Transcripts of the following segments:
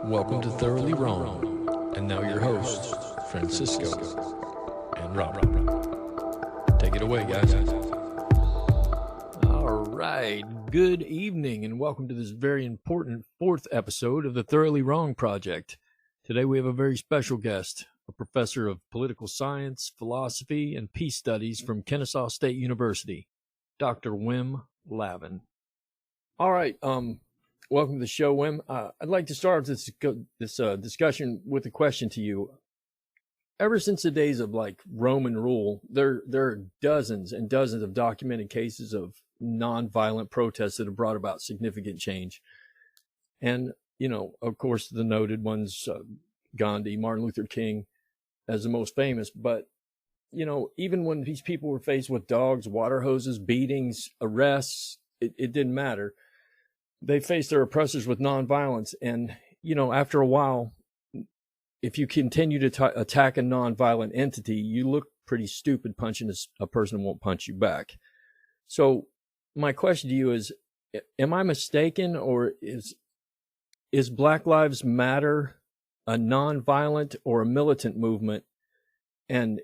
Welcome to Thoroughly Wrong, and now your hosts, Francisco and Robert. Take it away, guys. All right, good evening, and welcome to this very important fourth episode of the Thoroughly Wrong Project. Today we have a very special guest, a professor of political science, philosophy, and peace studies from Kennesaw State University, Dr. Wim Laven. All right, welcome to the show, Wim. I'd like to start this discussion with a question to you. Ever since the days of like Roman rule, there are dozens and dozens of documented cases of nonviolent protests that have brought about significant change. And, you know, of course, the noted ones, Gandhi, Martin Luther King as the most famous. But, you know, even when these people were faced with dogs, water hoses, beatings, arrests, it didn't matter. They faced their oppressors with nonviolence. And, you know, after a while, if you continue to attack a nonviolent entity, you look pretty stupid punching a person who won't punch you back. So my question to you is, am I mistaken, or is Black Lives Matter a nonviolent or a militant movement? And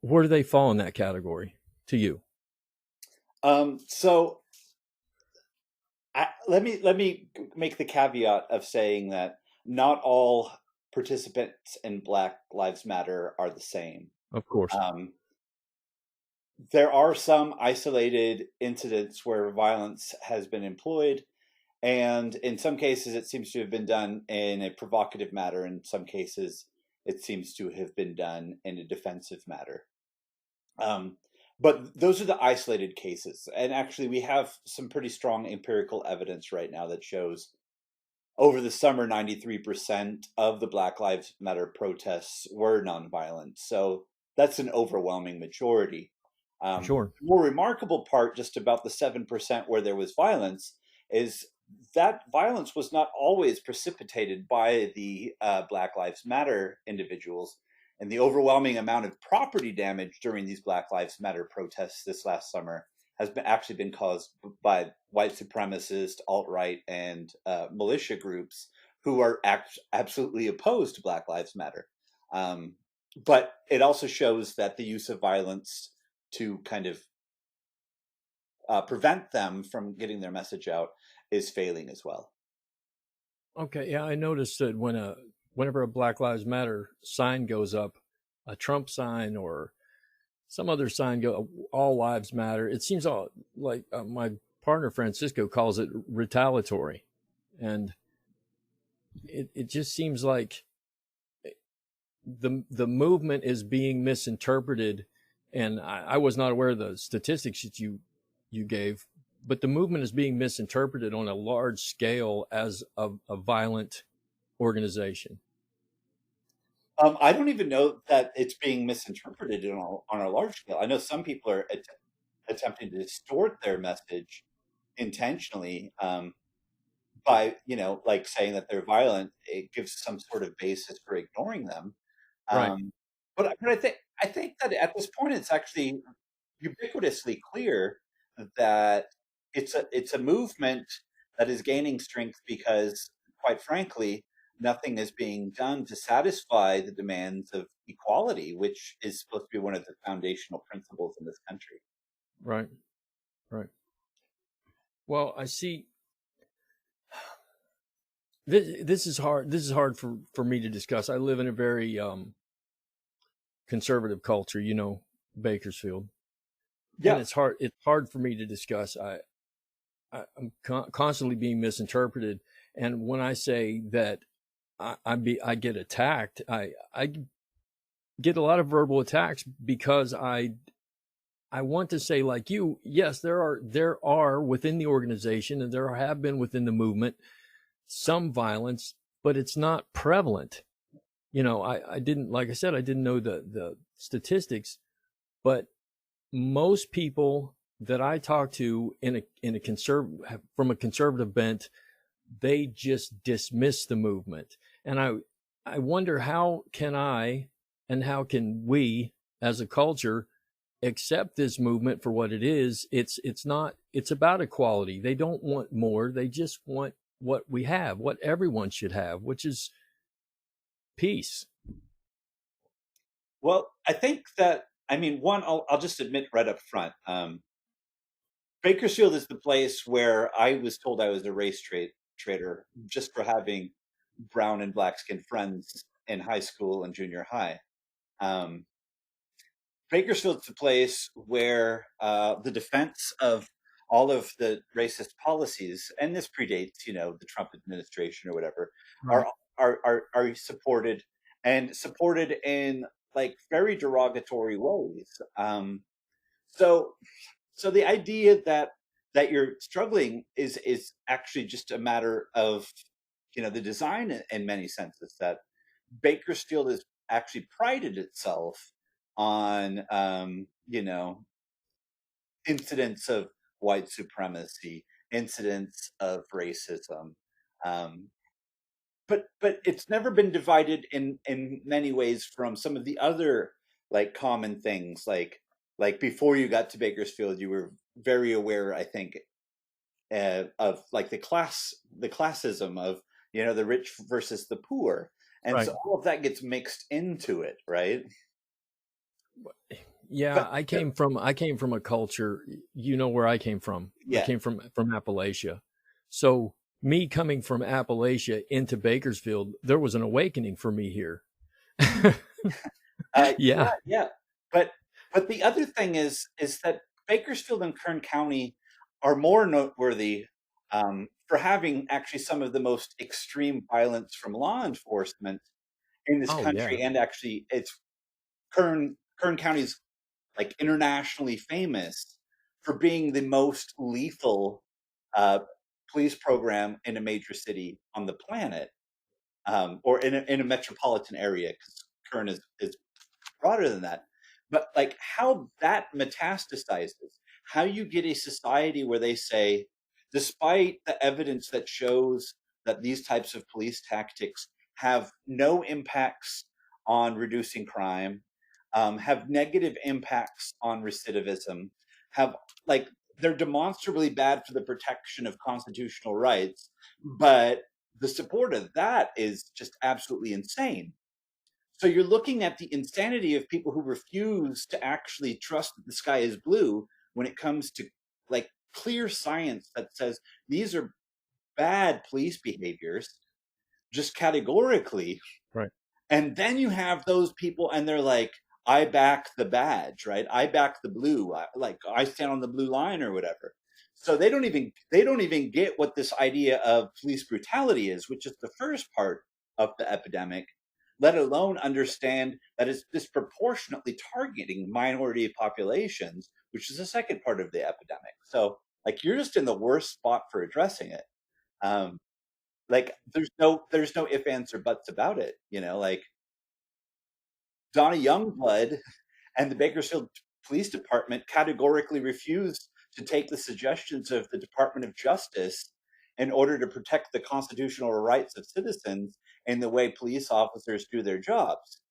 where do they fall in that category to you? Let me make the caveat of saying that not all participants in Black Lives Matter are the same. Of course. There are some isolated incidents where violence has been employed, and in some cases it seems to have been done in a provocative manner. In some cases it seems to have been done in a defensive manner. But those are the isolated cases. And actually, we have some pretty strong empirical evidence right now that shows over the summer, 93% of the Black Lives Matter protests were nonviolent. So that's an overwhelming majority. Sure. The more remarkable part just about the 7% where there was violence is that violence was not always precipitated by the Black Lives Matter individuals. And the overwhelming amount of property damage during these Black Lives Matter protests this last summer has actually been caused by white supremacist, alt-right, and militia groups who are absolutely opposed to Black Lives Matter. But it also shows that the use of violence to kind of prevent them from getting their message out is failing as well. Okay, yeah, I noticed that whenever a Black Lives Matter sign goes up, a Trump sign or some other sign all lives matter, it seems like my partner Francisco calls it retaliatory. And it just seems like the movement is being misinterpreted. And I was not aware of the statistics that you gave, but the movement is being misinterpreted on a large scale as a violent organization. I don't even know that it's being misinterpreted on a large scale. I know some people are attempting to distort their message intentionally by, you know, like saying that they're violent. It gives some sort of basis for ignoring them. Right. But I think that at this point it's actually ubiquitously clear that it's a movement that is gaining strength because, quite frankly, nothing is being done to satisfy the demands of equality, which is supposed to be one of the foundational principles in this country. Right. Right. Well, I see. This is hard. This is hard for me to discuss. I live in a very conservative culture, you know, Bakersfield. Yeah. And it's hard for me to discuss. I'm constantly being misinterpreted. And when I say that I get attacked, I get a lot of verbal attacks because I want to say, like you, yes, there are within the organization, and there have been within the movement, some violence, but it's not prevalent. You know, I didn't, like I said, I didn't know the statistics, but most people that I talk to from a conservative bent, they just dismiss the movement. And I wonder, how can we as a culture accept this movement for what it is. It's not, it's about equality. They don't want more. They just want what we have, what everyone should have, which is peace. Well, I think that, I mean, one, I'll just admit right up front. Bakersfield is the place where I was told I was a traitor just for having brown and black skinned friends in high school and junior high. Um, Bakersfield's the place where the defense of all of the racist policies, and this predates, the Trump administration or whatever, Right. are supported, and supported in like very derogatory ways. So so the idea that you're struggling is actually just a matter of the design in many senses, that Bakersfield has actually prided itself on incidents of white supremacy, incidents of racism, um, but it's never been divided in many ways from some of the other like common things, like before you got to Bakersfield you were very aware, I think, of like the classism of the rich versus the poor, and Right. so all of that gets mixed into it, right? Yeah, But I came from a culture, you know where I came from. I yeah, came from Appalachia. So me coming from Appalachia into Bakersfield, there was an awakening for me here. yeah, Yeah. yeah. But the other thing is that Bakersfield and Kern County are more noteworthy for having actually some of the most extreme violence from law enforcement in this Oh yeah. country, and actually, it's Kern County's like internationally famous for being the most lethal uh, police program in a major city on the planet, or in a metropolitan area, because Kern is broader than that. But like how that metastasizes, how you get a society where they say, despite the evidence that shows that these types of police tactics have no impacts on reducing crime, have negative impacts on recidivism, have like they're demonstrably bad for the protection of constitutional rights, but the support of that is just absolutely insane. So you're looking at the insanity of people who refuse to actually trust that the sky is blue when it comes to like clear science that says these are bad police behaviors, just categorically. Right. And then you have those people and they're like, I back the badge, right? I back the blue. I stand on the blue line or whatever. So they don't even get what this idea of police brutality is, which is the first part of the epidemic, let alone understand that it's disproportionately targeting minority populations, which is the second part of the epidemic. So like you're just in the worst spot for addressing it. Um, like there's no ifs, ands, or buts about it. Like Donna Youngblood and the Bakersfield Police Department categorically refused to take the suggestions of the Department of Justice in order to protect the constitutional rights of citizens in the way police officers do their jobs.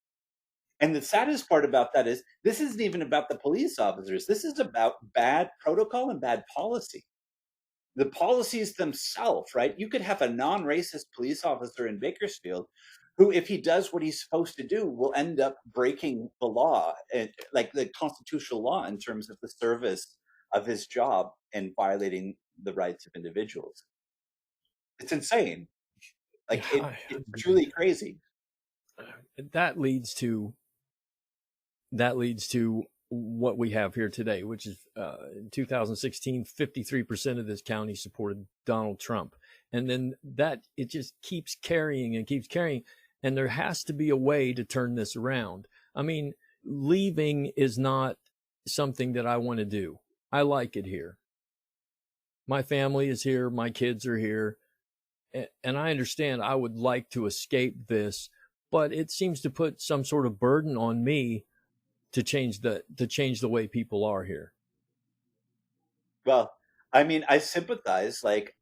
And the saddest part about that is this isn't even about the police officers. This is about bad protocol and bad policy. The policies themselves, right? You could have a non-racist police officer in Bakersfield who, if he does what he's supposed to do, will end up breaking the law, and like the constitutional law, in terms of the service of his job and violating the rights of individuals. It's insane. Yeah. Like it's truly crazy. That leads to that leads to what we have here today, which is in 2016, 53% of this county supported Donald Trump. And then that it just keeps carrying and keeps carrying. And there has to be a way to turn this around. I mean, leaving is not something that I want to do. I like it here. My family is here. My kids are here. And I understand I would like to escape this, but it seems to put some sort of burden on me to change the way people are here. Well, I mean, I sympathize. Like,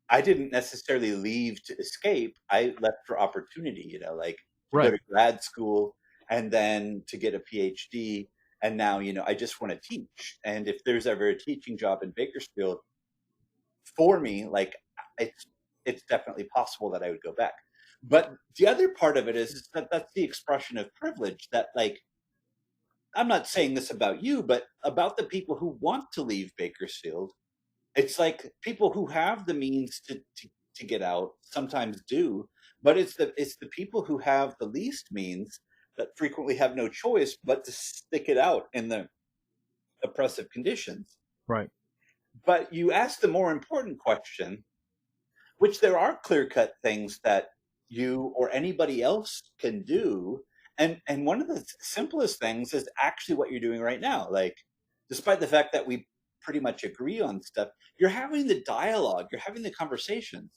I didn't necessarily leave to escape. I left for opportunity, like to go Right. to grad school and then to get a PhD And now, I just want to teach. And if there's ever a teaching job in Bakersfield for me, like it's definitely possible that I would go back. But the other part of it is that that's the expression of privilege that, like, I'm not saying this about you, but about the people who want to leave Bakersfield. It's like people who have the means to get out sometimes do, but it's the people who have the least means that frequently have no choice but to stick it out in the oppressive conditions. Right. But you ask the more important question, which there are clear-cut things that you or anybody else can do. And one of the simplest things is actually what you're doing right now. Like, despite the fact that we pretty much agree on stuff, you're having the dialogue, you're having the conversations.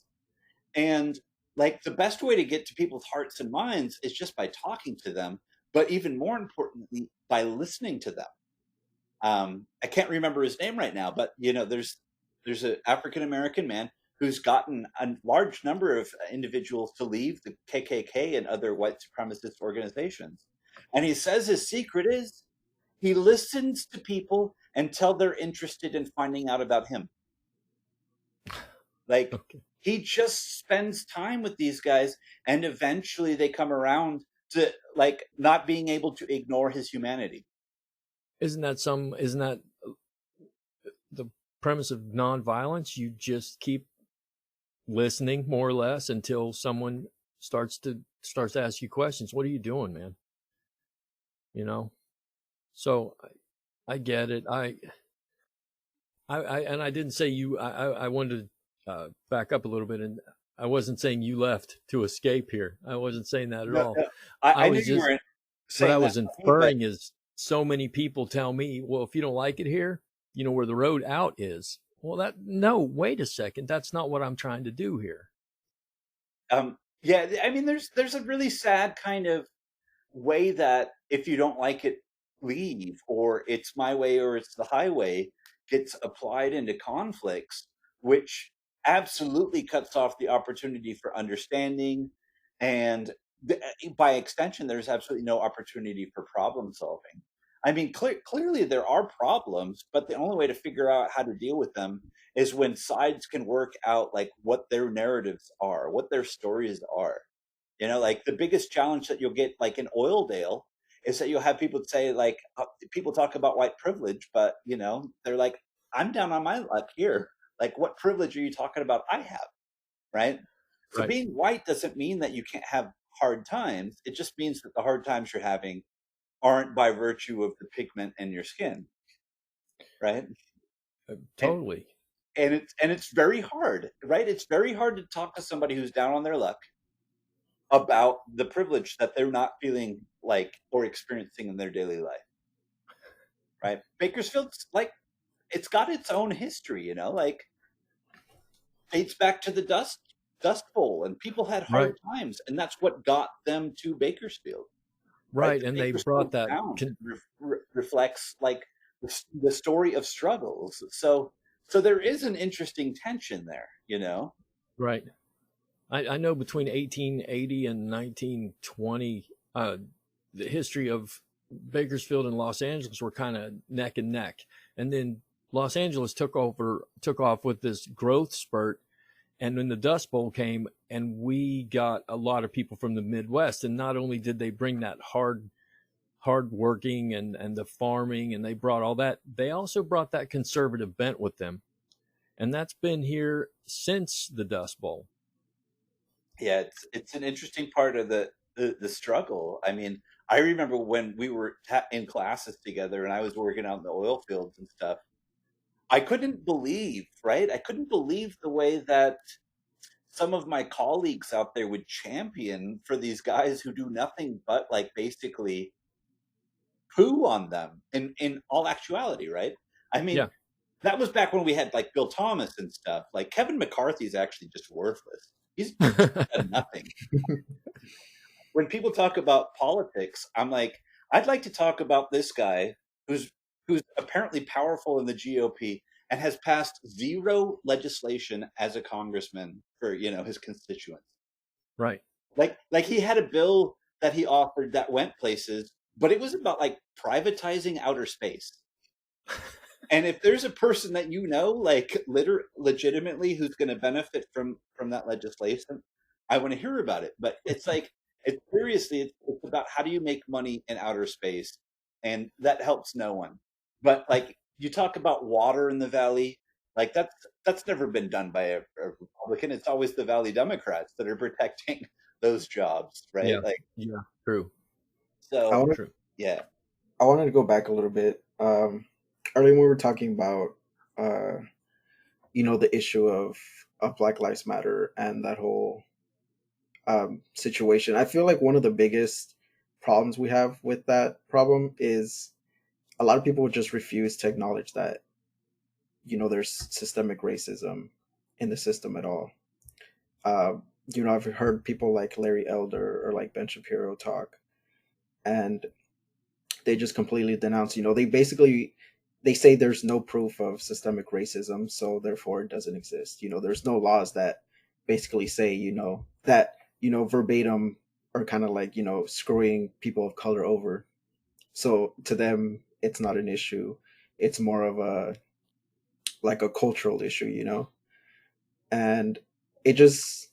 And like the best way to get to people's hearts and minds is just by talking to them, but even more importantly, by listening to them. I can't remember his name right now, but there's an African American man who's gotten a large number of individuals to leave the KKK and other white supremacist organizations. And he says his secret is he listens to people until they're interested in finding out about him. Like, Okay. He just spends time with these guys, and eventually they come around to like not being able to ignore his humanity. Isn't that the premise of nonviolence? You just keep listening more or less until someone starts to ask you questions. What are you doing, man? So I get it. I didn't say you. I wanted to back up a little bit, and I wasn't saying you left to escape here. I wasn't saying that at all. No, I was knew you weren't saying what I was that, inferring is so many people tell me, well, if you don't like it here, you know where the road out is. Well, no, wait a second. That's not what I'm trying to do here. Yeah, I mean, there's a really sad kind of way that if you don't like it, leave, or it's my way or it's the highway gets applied into conflicts, which absolutely cuts off the opportunity for understanding. And by extension, there's absolutely no opportunity for problem solving. I mean, clearly there are problems, but the only way to figure out how to deal with them is when sides can work out like what their narratives are, what their stories are. Like the biggest challenge that you'll get like in Oildale is that you'll have people say like, people talk about white privilege, but they're like, I'm down on my luck here. Like, what privilege are you talking about? I have, right? So Right. being white doesn't mean that you can't have hard times. It just means that the hard times you're having aren't by virtue of the pigment in your skin, right? Totally. And it's very hard, right? It's very hard to talk to somebody who's down on their luck about the privilege that they're not feeling like or experiencing in their daily life, right? Bakersfield's like, it's got its own history, like dates back to the Dust Bowl, and people had hard times, and that's what got them to Bakersfield. Right, and they brought that reflects like the story of struggles. So there is an interesting tension there, Right. I know between 1880 and 1920, the history of Bakersfield and Los Angeles were kind of neck and neck, and then Los Angeles took off with this growth spurt. And when the Dust Bowl came, and we got a lot of people from the Midwest, and not only did they bring that hard working and the farming, and they brought all that, they also brought that conservative bent with them. And that's been here since the Dust Bowl. Yeah, it's an interesting part of the struggle. I mean, I remember when we were in classes together and I was working out in the oil fields and stuff, I couldn't believe, right? I couldn't believe the way that some of my colleagues out there would champion for these guys who do nothing but like basically poo on them in all actuality, right? I mean, yeah. That was back when we had like Bill Thomas and stuff. Like Kevin McCarthy's actually just worthless. He's done nothing. When people talk about politics, I'm like, I'd like to talk about this guy who's apparently powerful in the GOP and has passed zero legislation as a congressman for, his constituents. Right. Like he had a bill that he offered that went places, but it was about like privatizing outer space. And if there's a person that like legitimately who's going to benefit from that legislation, I want to hear about it. But it's like it's seriously, it's about how do you make money in outer space, and that helps no one. But like you talk about water in the valley, like that's never been done by a Republican. It's always the Valley Democrats that are protecting those jobs, right? Yeah. Like Yeah. True. I so, wanted True. yeah. I wanted to go back a little bit. Earlier when we were talking about uh, the issue of Black Lives Matter and that whole situation. I feel like one of the biggest problems we have with that problem is a lot of people just refuse to acknowledge that there's systemic racism in the system at all. Uh, I've heard people like Larry Elder or like Ben Shapiro talk, and they just completely denounce. They say there's no proof of systemic racism, so therefore it doesn't exist. There's no laws that basically say that verbatim are kind of like screwing people of color over. So to them, it's not an issue. It's more of a cultural issue. And it just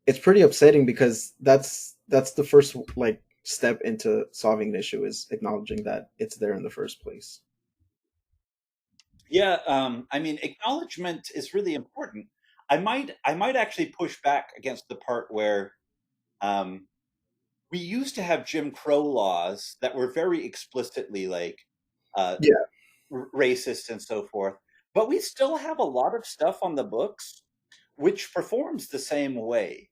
it's pretty upsetting because that's the first like step into solving an issue is acknowledging that it's there in the first place. Yeah, I mean, acknowledgement is really important. I might actually push back against the part where um, we used to have Jim Crow laws that were very explicitly like uh, Yeah. racist and so forth, but we still have a lot of stuff on the books which performs the same way.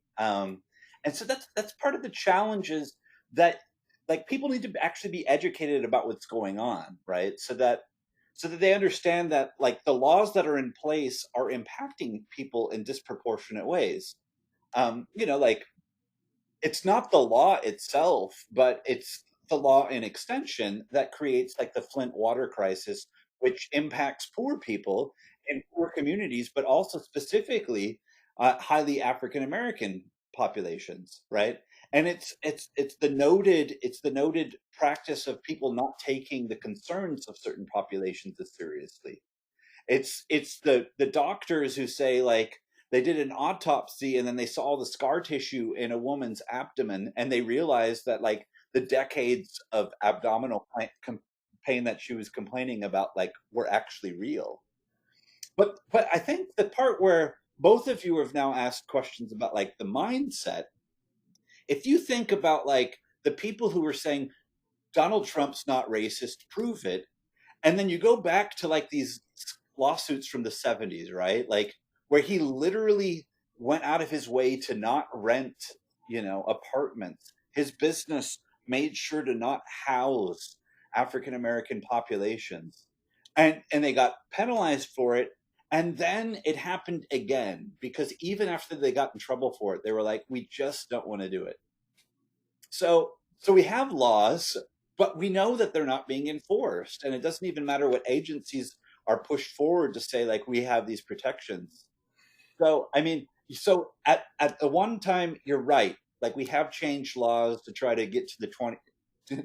And so that's part of the challenges that like people need to actually be educated about what's going on, right? So that they understand that like the laws that are in place are impacting people in disproportionate ways. Like it's not the law itself, but it's the law in extension that creates like the Flint water crisis, which impacts poor people in poor communities, but also specifically highly African American populations, right? And it's the noted practice of people not taking the concerns of certain populations as seriously. It's the doctors who say like they did an autopsy and then they saw the scar tissue in a woman's abdomen and they realized that like the decades of abdominal pain that she was complaining about like were actually real. But I think the part where both of you have now asked questions about like the mindset, if you think about like the people who were saying Donald Trump's not racist, prove it, and then you go back to like these lawsuits from the 70s, right? Like where he literally went out of his way to not rent, apartments. His business made sure to not house African American populations. And they got penalized for it. And then it happened again because even after they got in trouble for it, they were like, we just don't want to do it. So we have laws, but we know that they're not being enforced, and it doesn't even matter what agencies are pushed forward to say like we have these protections. So I mean, so at the one time you're right, like we have changed laws to try to get to the 20 to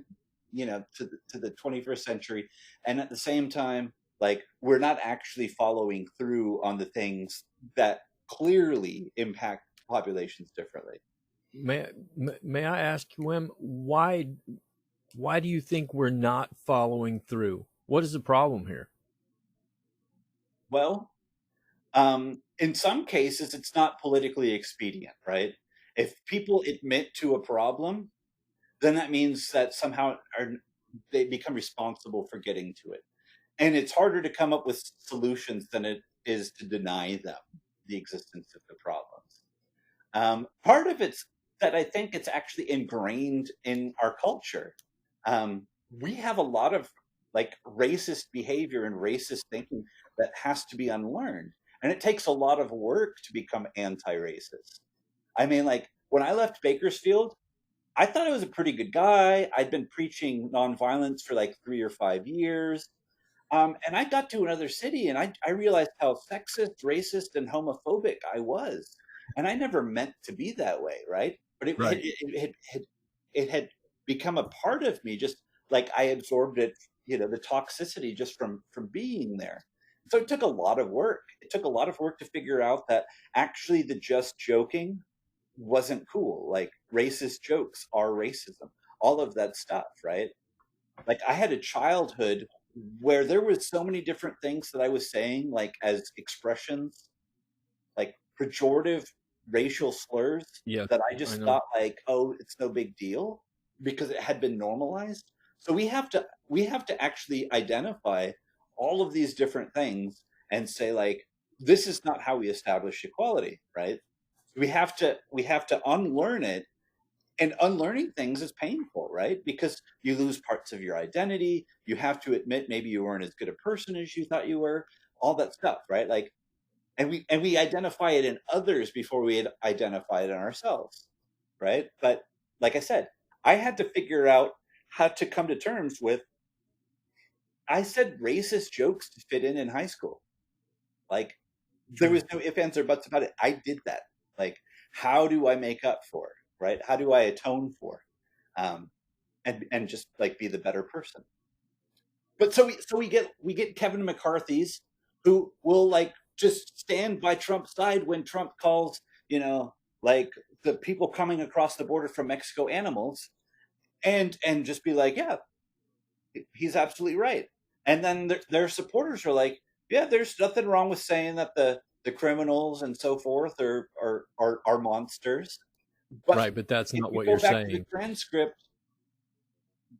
the 21st century, and at the same time like we're not actually following through on the things that clearly impact populations differently. May I ask you, Wim, why do you think we're not following through? What is the problem here? Well, in some cases, it's not politically expedient, right? If people admit to a problem, then that means that somehow they become responsible for getting to it. And it's harder to come up with solutions than it is to deny them the existence of the problems. Part of it's that I think it's actually ingrained in our culture. We have a lot of like racist behavior and racist thinking that has to be unlearned. And it takes a lot of work to become anti-racist. I mean, like when I left Bakersfield, I thought I was a pretty good guy. I'd been preaching nonviolence for like 3 or 5 years. And I got to another city and I realized how sexist, racist, and homophobic I was. And I never meant to be that way, right? But Right. it had become a part of me just like I absorbed it, the toxicity just from being there. So it took a lot of work. It took a lot of work to figure out that actually the just joking wasn't cool. Like racist jokes are racism, all of that stuff, right? Like I had a childhood where there was so many different things that I was saying, like as expressions, like pejorative racial slurs, Yeah, that I I just know. thought like, oh, it's no big deal because it had been normalized. So we have to actually identify all of these different things and say like, this is not how we establish equality, right? We have to unlearn it, and unlearning things is painful, right? Because you lose parts of your identity. You have to admit maybe you weren't as good a person as you thought you were, all that stuff, right? Like, and we identify it in others before we identify it in ourselves, right? But like I said, I had to figure out how to come to terms with, I said racist jokes to fit in high school. Like there was no ifs, ands, or buts about it. I did that. Like, how do I make up for it, right? How do I atone for it? And just like be the better person. But so we get Kevin McCarthy's who will like just stand by Trump's side when Trump calls, like the people coming across the border from Mexico animals, and just be like, yeah, he's absolutely right. And then their supporters are like, yeah, there's nothing wrong with saying that the criminals and so forth are monsters. But Right, but that's if not you what go you're back to the saying. transcript,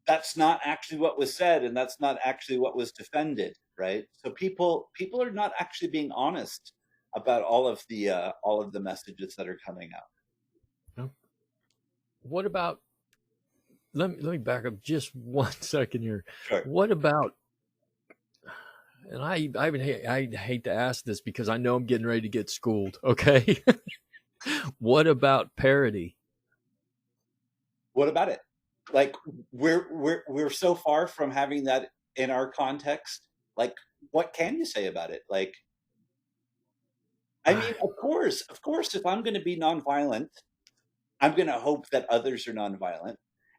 that's not actually what was said, and that's not actually what was defended, right? So people are not actually being honest about all of the messages that are coming out. No. What about, let me back up just 1 second here. Sure. What about, and I hate to ask this because I know I'm getting ready to get schooled, okay? What about parody? What about it? Like we're so far from having that in our context. Like, what can you say about it? Like, I mean, of course, if I'm going to be nonviolent, I'm going to hope that others are nonviolent.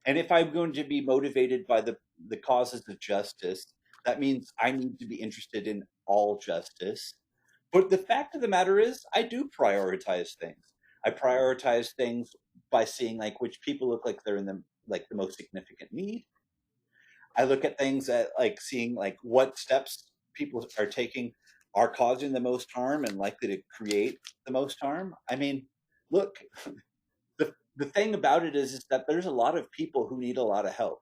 And if I'm going to be motivated by the causes of justice, that means I need to be interested in all justice. But the fact of the matter is, I do prioritize things. I prioritize things by seeing like which people look like they're in the most significant need. I look at things at like seeing like what steps people are taking are causing the most harm and likely to create the most harm. I mean, look, the thing about it is that there's a lot of people who need a lot of help.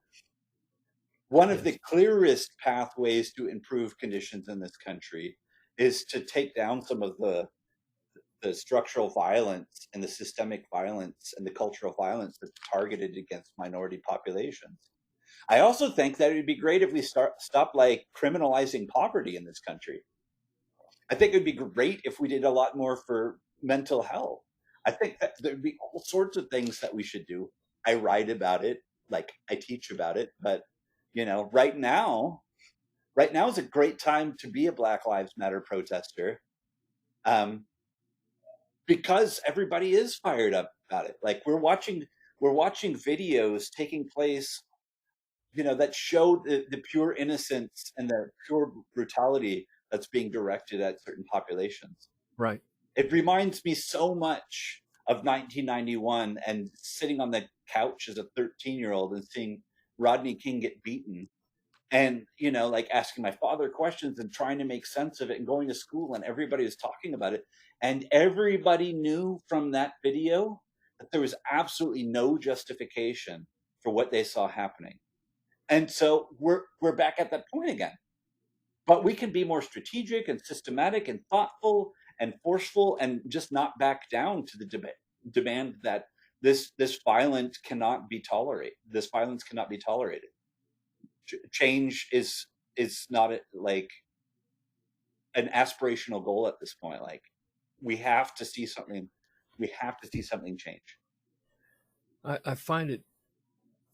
One of Yes. the clearest pathways to improve conditions in this country is to take down some of the structural violence and the systemic violence and the cultural violence that's targeted against minority populations. I also think that it would be great if we stop like criminalizing poverty in this country. I think it would be great if we did a lot more for mental health. I think that there'd be all sorts of things that we should do. I write about it, like I teach about it, but right now is a great time to be a Black Lives Matter protester, um, because everybody is fired up about it. Like we're watching videos taking place, that show the pure innocence and the pure brutality that's being directed at certain populations. Right. It reminds me so much of 1991 and sitting on the couch as a 13-year-old and seeing Rodney King get beaten, and like asking my father questions and trying to make sense of it, and going to school and everybody was talking about it, and everybody knew from that video that there was absolutely no justification for what they saw happening. And so we're back at that point again. But we can be more strategic and systematic and thoughtful and forceful, and just not back down to the demand that this violence cannot be tolerated. This violence cannot be tolerated. Change is not like an aspirational goal at this point. Like we have to see something. We have to see something change. I find it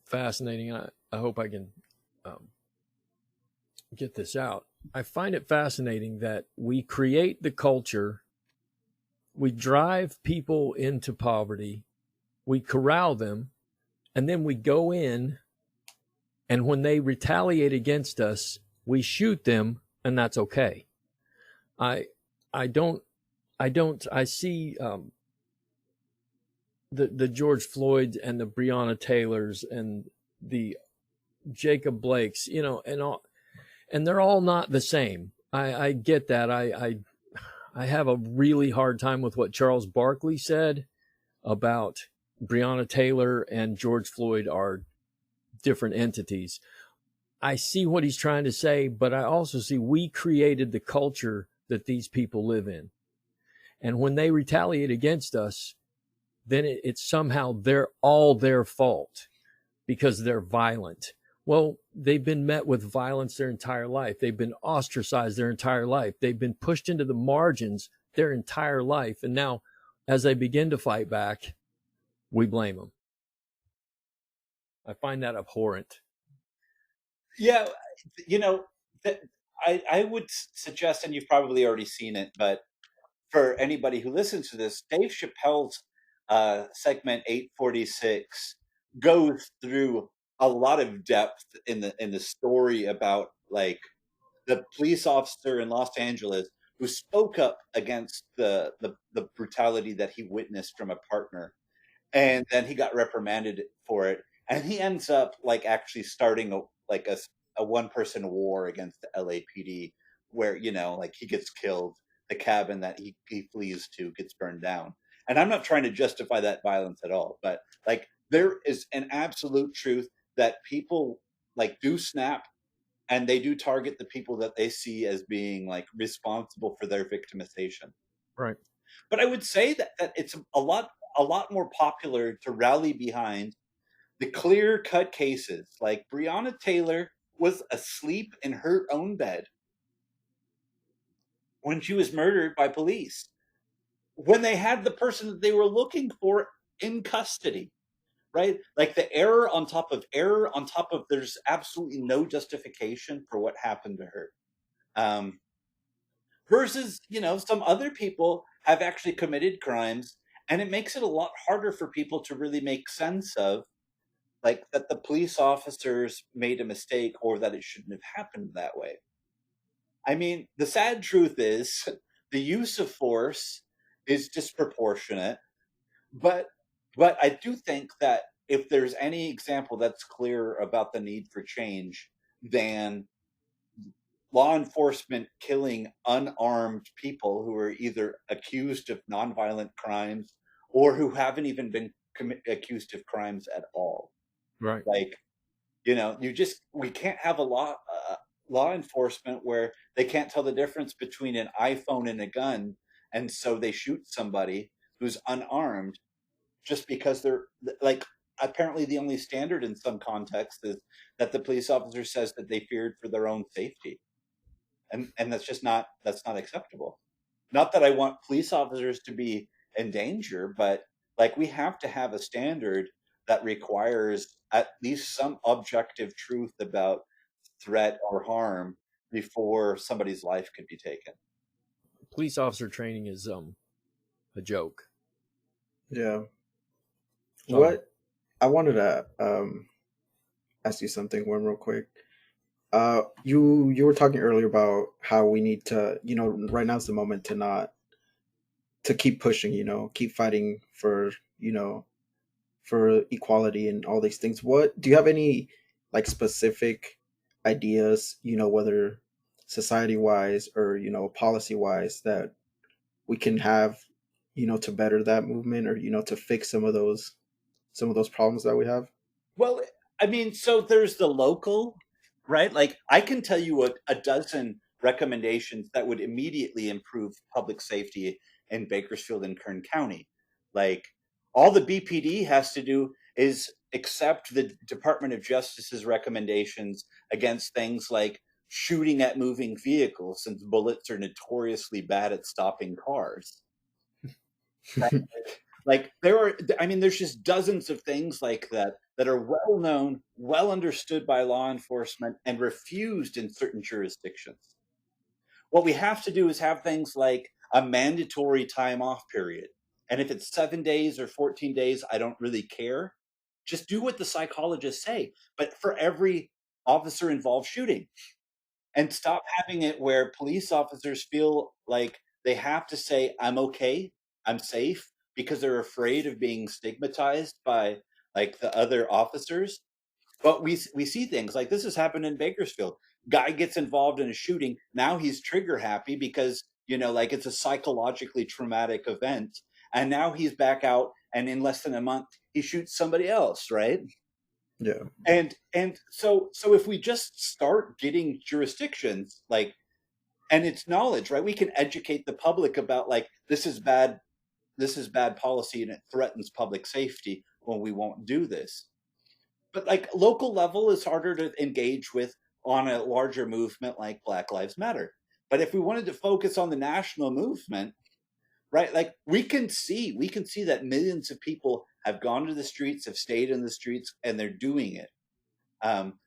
fascinating. I hope I can get this out. I find it fascinating that we create the culture, we drive people into poverty, we corral them, and then we go in And when they retaliate against us, we shoot them, and that's okay. I see the George Floyds and the Breonna Taylors and the Jacob Blakes, and they're all not the same. I get that. I have a really hard time with what Charles Barkley said about Breonna Taylor and George Floyd are different entities. I see what he's trying to say, but I also see we created the culture that these people live in. And when they retaliate against us, then it's somehow they're all their fault because they're violent. Well, they've been met with violence their entire life. They've been ostracized their entire life. They've been pushed into the margins their entire life. And now, as they begin to fight back, we blame them. I find that abhorrent. Yeah, I would suggest, and you've probably already seen it, but for anybody who listens to this, Dave Chappelle's segment 846 goes through a lot of depth in the story about like the police officer in Los Angeles who spoke up against the brutality that he witnessed from a partner, and then he got reprimanded for it, and he ends up like actually starting a one-person war against the LAPD, where like he gets killed, the cabin that he flees to gets burned down. And I'm not trying to justify that violence at all, but like there is an absolute truth that people like do snap, and they do target the people that they see as being like responsible for their victimization. Right. But I would say that it's a lot more popular to rally behind the clear-cut cases. Like Breonna Taylor was asleep in her own bed when she was murdered by police, when they had the person that they were looking for in custody, right? Like the error on top of there's absolutely no justification for what happened to her. Versus, some other people have actually committed crimes, and it makes it a lot harder for people to really make sense of like that the police officers made a mistake or that it shouldn't have happened that way. I mean, the sad truth is the use of force is disproportionate, but I do think that if there's any example that's clear about the need for change, then law enforcement killing unarmed people who are either accused of nonviolent crimes or who haven't even been accused of crimes at all. Right. Like, we can't have a law enforcement where they can't tell the difference between an iPhone and a gun, and so they shoot somebody who's unarmed just because they're like, apparently the only standard in some contexts is that the police officer says that they feared for their own safety. And that's not acceptable. Not that I want police officers to be in danger, but like we have to have a standard that requires at least some objective truth about threat or harm before somebody's life could be taken. Police officer training is a joke. Yeah. What I wanted to ask you something, Worm, real quick. You were talking earlier about how we need to, right now's the moment to keep pushing, keep fighting for, for equality and all these things. What do you have any like specific ideas, whether society wise or, policy wise, that we can have, to better that movement or, to fix some of those problems that we have? Well, I mean, so there's the local, right? Like I can tell you a dozen recommendations that would immediately improve public safety in Bakersfield and Kern County. Like all the BPD has to do is accept the Department of Justice's recommendations against things like shooting at moving vehicles, since bullets are notoriously bad at stopping cars. Like there's just dozens of things like that are well known, well understood by law enforcement, and refused in certain jurisdictions. What we have to do is have things like a mandatory time off period. And if it's 7 days or 14 days, I don't really care. Just do what the psychologists say. But for every officer involved shooting, and stop having it where police officers feel like they have to say, I'm okay, I'm safe, because they're afraid of being stigmatized by like the other officers. But we see things like this has happened in Bakersfield. Guy gets involved in a shooting. Now he's trigger happy because, like it's a psychologically traumatic event. And now he's back out, and in less than a month, he shoots somebody else, right? Yeah. And so if we just start getting jurisdictions like, and it's knowledge, right? We can educate the public about like this is bad policy and it threatens public safety when we won't do this. But like local level is harder to engage with on a larger movement like Black Lives Matter. But if we wanted to focus on the national movement, right, like we can see that millions of people have gone to the streets, have stayed in the streets, and they're doing it.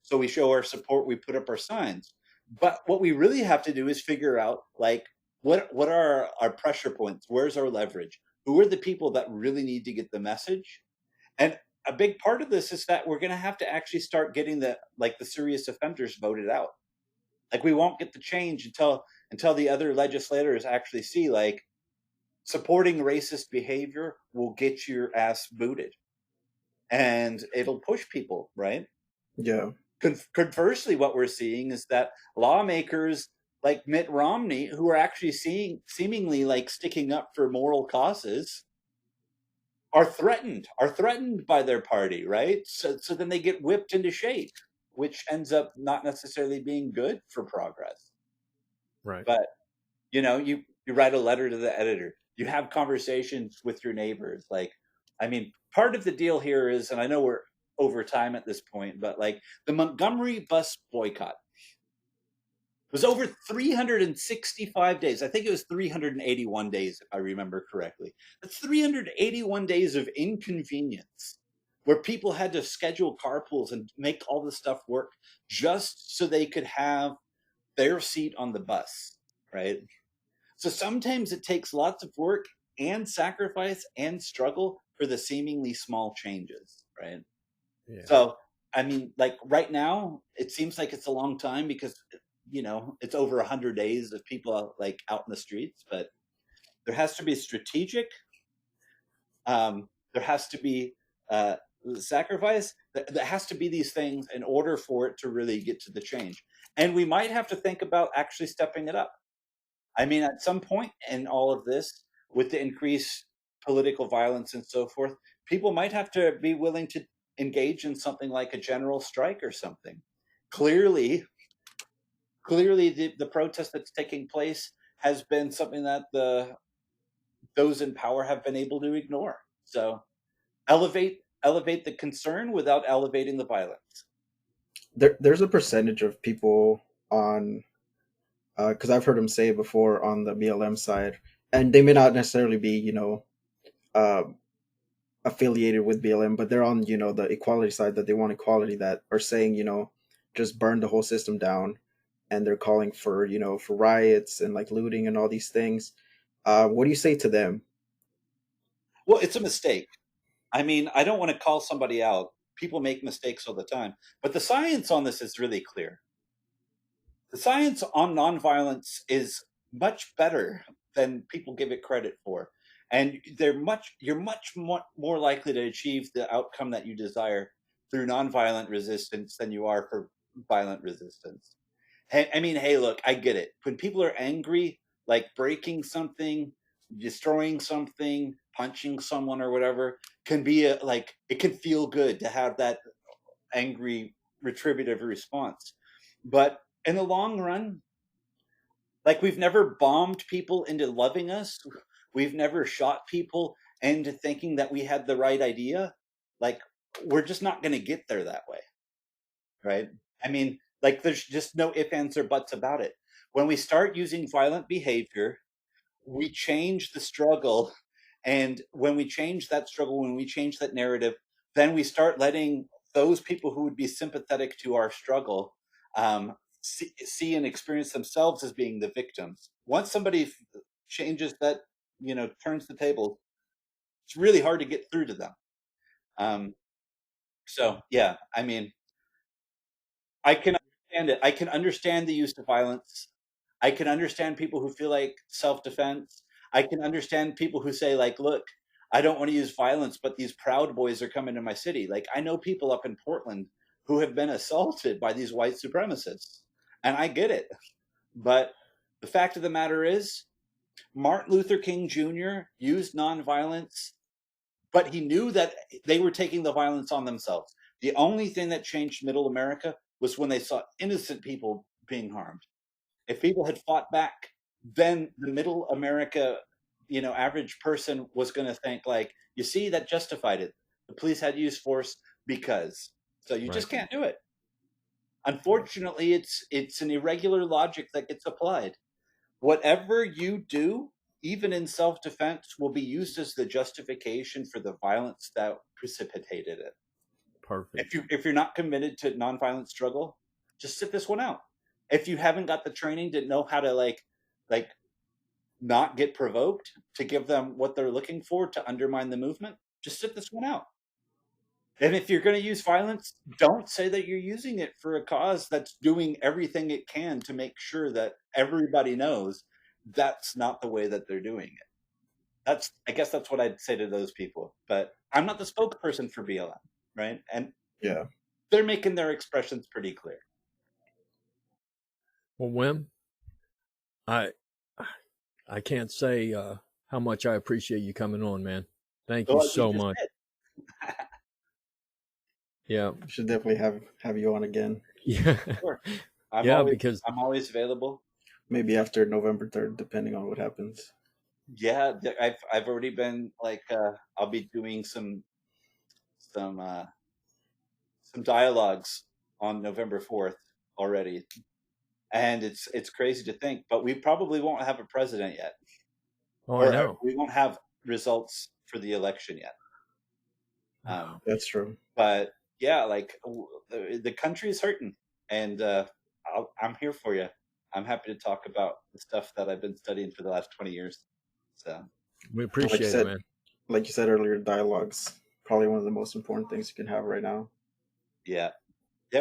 So we show our support, we put up our signs. But what we really have to do is figure out like what are our pressure points? Where's our leverage? Who are the people that really need to get the message? And a big part of this is that we're going to have to actually start getting the serious offenders voted out. Like we won't get the change until the other legislators actually see like supporting racist behavior will get your ass booted, and it'll push people, right? Yeah. Conversely, what we're seeing is that lawmakers like Mitt Romney, who are actually seemingly like sticking up for moral causes, are threatened by their party, right? So then they get whipped into shape, which ends up not necessarily being good for progress. Right. But you write a letter to the editor, you have conversations with your neighbors. Like, I mean, part of the deal here is, and I know we're over time at this point, but like the Montgomery bus boycott was over 365 days. I think it was 381 days, if I remember correctly. That's 381 days of inconvenience where people had to schedule carpools and make all this stuff work just so they could have their seat on the bus, right? So sometimes it takes lots of work and sacrifice and struggle for the seemingly small changes, right? Yeah. So, I mean, like right now, it seems like it's a long time because it's over 100 days of people like out in the streets, but there has to be strategic, there has to be sacrifice, there has to be these things in order for it to really get to the change. And we might have to think about actually stepping it up. I mean, at some point in all of this, with the increased political violence and so forth, people might have to be willing to engage in something like a general strike or something. Clearly, the protest that's taking place has been something that those in power have been able to ignore. So elevate the concern without elevating the violence. There's a percentage of people on, because I've heard them say it before on the BLM side, and they may not necessarily be, uh, affiliated with BLM, but they're on, the equality side, that they want equality, that are saying, just burn the whole system down, and they're calling for, for riots and like looting and all these things. What do you say to them? Well, it's a mistake. I mean, I don't want to call somebody out. People make mistakes all the time, but the science on this is really clear. The science on nonviolence is much better than people give it credit for. And you're much more likely to achieve the outcome that you desire through nonviolent resistance than you are for violent resistance. I mean, hey, look, I get it. When people are angry, like breaking something, destroying something, punching someone or whatever, can be it can feel good to have that angry retributive response. But in the long run, like we've never bombed people into loving us. We've never shot people into thinking that we had the right idea. Like we're just not going to get there that way. Right? I mean, like there's just no ifs, ands, or buts about it. When we start using violent behavior, we change the struggle. And when we change that struggle, when we change that narrative, then we start letting those people who would be sympathetic to our struggle see and experience themselves as being the victims. Once somebody changes that, turns the table, it's really hard to get through to them. So, yeah, I mean, I can understand it. I can understand the use of violence. I can understand people who feel like self-defense. I can understand people who say, like, look, I don't want to use violence, but these Proud Boys are coming to my city. Like, I know people up in Portland who have been assaulted by these white supremacists, and I get it. But the fact of the matter is, Martin Luther King Jr. used nonviolence, but he knew that they were taking the violence on themselves. The only thing that changed middle America was when they saw innocent people being harmed. If people had fought back, then the middle America, average person was going to think, like, you see, that justified it. The police had to use force because. So you just can't do it. Unfortunately, it's an irregular logic that gets applied. Whatever you do, even in self-defense, will be used as the justification for the violence that precipitated it. Perfect. If you're not committed to nonviolent struggle, just sit this one out. If you haven't got the training to know how to like not get provoked, to give them what they're looking for to undermine the movement, just sit this one out. And if you're going to use violence, don't say that you're using it for a cause that's doing everything it can to make sure that everybody knows that's not the way that they're doing it. I guess that's what I'd say to those people. But I'm not the spokesperson for BLM, right? And Yeah, they're making their expressions pretty clear. Well, Wim, I can't say how much I appreciate you coming on, man. Thank you so much. Yeah, we should definitely have you on again. Yeah, Sure. because I'm always available. Maybe after November 3rd, depending on what happens. Yeah, I've already been like I'll be doing some dialogues on November 4th already, and it's crazy to think, but we probably won't have a president yet. I know we won't have results for the election yet. That's true. But yeah, like the country is hurting, and I'm here for you. I'm happy to talk about the stuff that I've been studying for the last 20 years. So we appreciate it, man. Like you said earlier, dialogue's probably one of the most important things you can have right now. Yeah,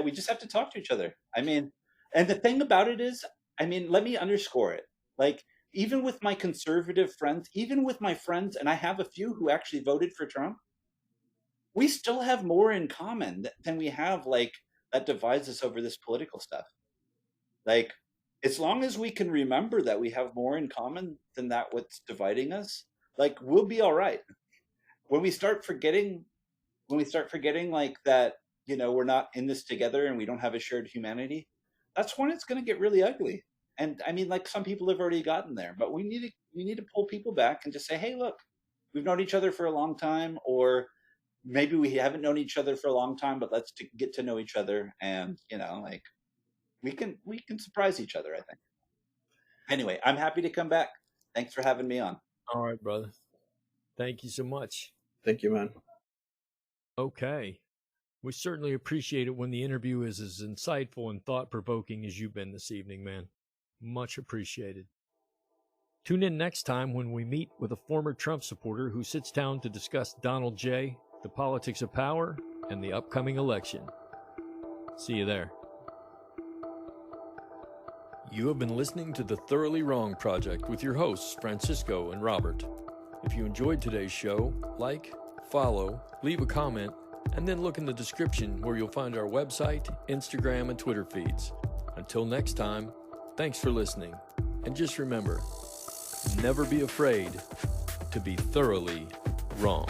we just have to talk to each other. I mean, and the thing about it is, let me underscore it. Like, even with my conservative friends, even with my friends, and I have a few who actually voted for Trump, we still have more in common than we have, like, that divides us over this political stuff. Like, as long as we can remember that we have more in common than that what's dividing us, like, we'll be all right. When we start forgetting like that, we're not in this together and we don't have a shared humanity, that's when it's going to get really ugly. And like, some people have already gotten there, but we need to pull people back and just say, hey, look, we've known each other for a long time, or maybe we haven't known each other for a long time, but let's get to know each other, and like, we can surprise each other, I think. Anyway, I'm happy to come back. Thanks for having me on. All right, brother. Thank you so much. Thank you, man. Okay. We certainly appreciate it when the interview is as insightful and thought-provoking as you've been this evening, man. Much appreciated. Tune in next time when we meet with a former Trump supporter who sits down to discuss Donald J., the politics of power, and the upcoming election. See you there. You have been listening to The Thoroughly Wrong Project with your hosts, Francisco and Robert. If you enjoyed today's show, like, follow, leave a comment, and then look in the description where you'll find our website, Instagram, and Twitter feeds. Until next time, thanks for listening. And just remember, never be afraid to be thoroughly wrong.